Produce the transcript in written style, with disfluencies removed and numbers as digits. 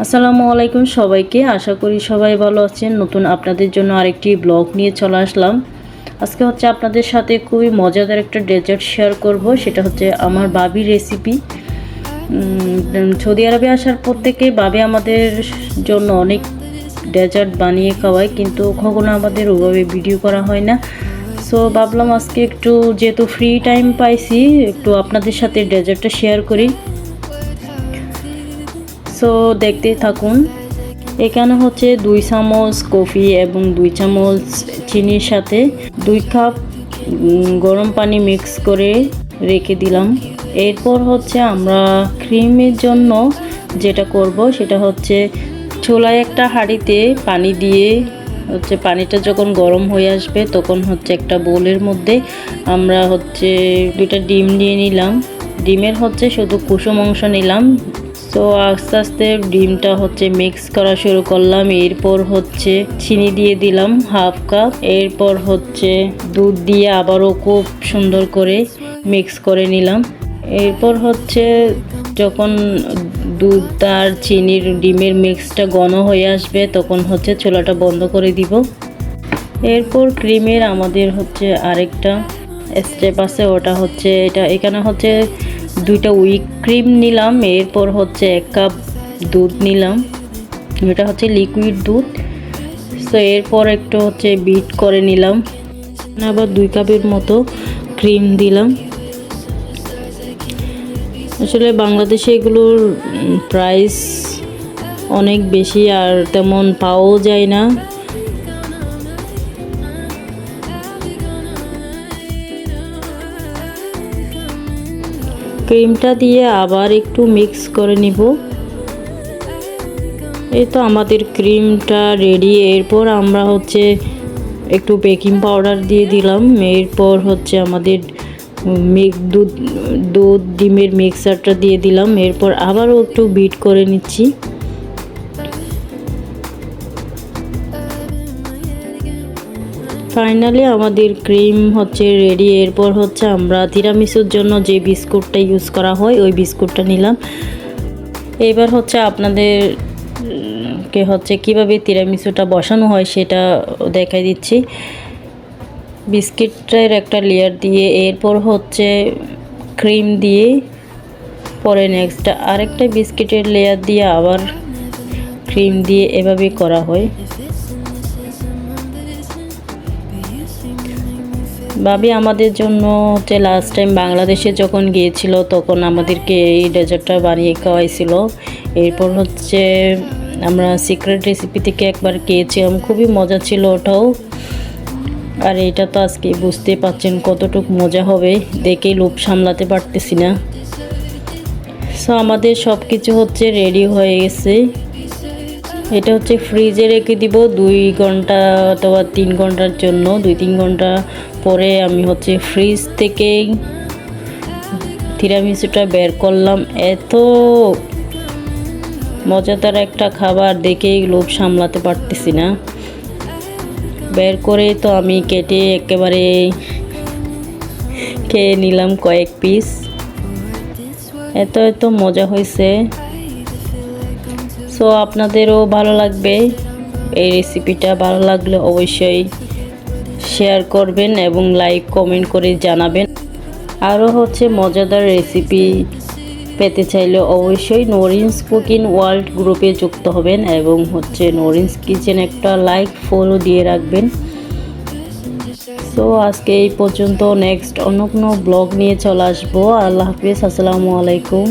আসসালামু আলাইকুম সবাইকে। আশা করি সবাই ভালো আছেন। নতুন আপনাদের জন্য আরেকটি ব্লগ নিয়ে চলে আসলাম। আজকে হচ্ছে আপনাদের সাথে খুবই মজাদার একটা ডেজার্ট শেয়ার করব। সেটা হচ্ছে আমার বাবির রেসিপি। সৌদি আরবে আসার পর থেকে বাবি আমাদের জন্য অনেক ডেজার্ট বানিয়ে খাওয়ায়, কিন্তু কখনো আমাদের ওভাবে ভিডিও করা হয় না। সো ভাবলাম আজকে একটু যেহেতু ফ্রি টাইম পাইছি, একটু আপনাদের সাথে ডেজার্টটা শেয়ার করি। সো দেখতেই থাকুন। এখানে হচ্ছে 2 চামচ কফি এবং 2 চামচ চিনির সাথে 2 কাপ গরম পানি মিক্স করে রেখে দিলাম। এরপর হচ্ছে আমরা ক্রিমের জন্য যেটা করব সেটা হচ্ছে চুলায় একটা হাঁড়িতে পানি দিয়ে হচ্ছে পানিটা যখন গরম হয়ে আসবে তখন হচ্ছে একটা বোলের মধ্যে আমরা হচ্ছে 2টা ডিম নিয়ে নিলাম। ডিমের হচ্ছে শুধু কুসুম অংশ নিলাম। তো আস্তে আস্তে ডিমটা হচ্ছে মিক্স করা শুরু করলাম। এরপর হচ্ছে চিনি দিয়ে দিলাম হাফ কাপ। এরপর হচ্ছে দুধ দিয়ে আবারও খুব সুন্দর করে মিক্স করে নিলাম। এরপর হচ্ছে যখন দুধ আর চিনির ডিমের মিক্সটা ঘন হয়ে আসবে তখন হচ্ছে চুলাটা বন্ধ করে দিব। এরপর ক্রিমের আমাদের হচ্ছে আরেকটা স্টেপ আছে, ওটা হচ্ছে এখানে হচ্ছে 2টা হুইপ ক্রিম নিলাম। এরপর হচ্ছে 1 কাপ দুধ নিলাম, এটা হচ্ছে লিকুইড দুধ। তো এরপর একটু হচ্ছে বিট করে নিলাম, আবার 2 কাপের মতো ক্রিম দিলাম। আসলে বাংলাদেশে এগুলোর প্রাইস অনেক বেশি আর তেমন পাওয়াও যায় না। ক্রিমটা দিয়ে আবার একটু মিক্স করে নিব। এই তো আমাদের ক্রিমটা রেডি। এরপর আমরা হচ্ছে একটু বেকিং পাউডার দিয়ে দিলাম। এরপর হচ্ছে আমাদের দুধ ডিমের মিক্সারটা দিয়ে দিলাম। এরপর আবারও একটু বিট করে নিচ্ছি। ফাইনালি আমাদের ক্রিম হচ্ছে রেডি। এরপর হচ্ছে আমরা তিরামিসুর জন্য যে বিস্কুটটা ইউজ করা হয় ওই বিস্কুটটা নিলাম। এবার হচ্ছে আপনাদেরকে হচ্ছে কিভাবে তিরামিসুটা বসানো হয় সেটা দেখাই দিচ্ছি। বিস্কিটের একটা লেয়ার দিয়ে এরপর হচ্ছে ক্রিম দিয়ে পরে নেক্সট আরেকটা বিস্কিটের লেয়ার দিয়ে আবার ক্রিম দিয়ে এভাবে করা হয়। ভাবি আমাদের জন্য হচ্ছে লাস্ট টাইম বাংলাদেশে যখন গিয়েছিল তখন আমাদেরকে এই ডেজার্টটা বানিয়ে খাওয়াইছিল। এরপর হচ্ছে আমরা সিক্রেট রেসিপি থেকে একবার খেয়েছিলাম, খুবই মজা ছিল ওটাও। আর এটা তো আজকে বুঝতে পারছেন কতটুকু মজা হবে, দেখেই লোভ সামলাতে পারতেছি না। সো আমাদের সব কিছু হচ্ছে রেডি হয়ে গেছে। এটা হচ্ছে ফ্রিজে রেখে দিব 2 ঘন্টা অথবা 3 ঘন্টার জন্য। 2-3 ঘন্টা পরে আমি হচ্ছে ফ্রিজ থেকেই তিরামিসুটা বের করলাম। এত মজাদার একটা খাবার, দেখেই লোভ সামলাতে পারতেছি না। বের করে তো আমি কেটে একেবারে খেয়ে নিলাম কয়েক পিস। এত মজা হয়েছে। সো আপনাদেরও ভালো লাগবে এই রেসিপিটা। ভালো লাগলে অবশ্যই শেয়ার করবেন এবং লাইক কমেন্ট করে জানাবেন। আরও হচ্ছে মজাদার রেসিপি পেতে চাইলে অবশ্যই নরিনস কুকিং ওয়ার্ল্ড গ্রুপে যুক্ত হবেন এবং হচ্ছে নরিনস কিচেন একটা লাইক ফলো দিয়ে রাখবেন। সো আজকে এই পর্যন্ত। নেক্সট অন্য কোনো ব্লগ নিয়ে চলে আসবো। আল্লাহ হাফিজ, আসসালামু আলাইকুম।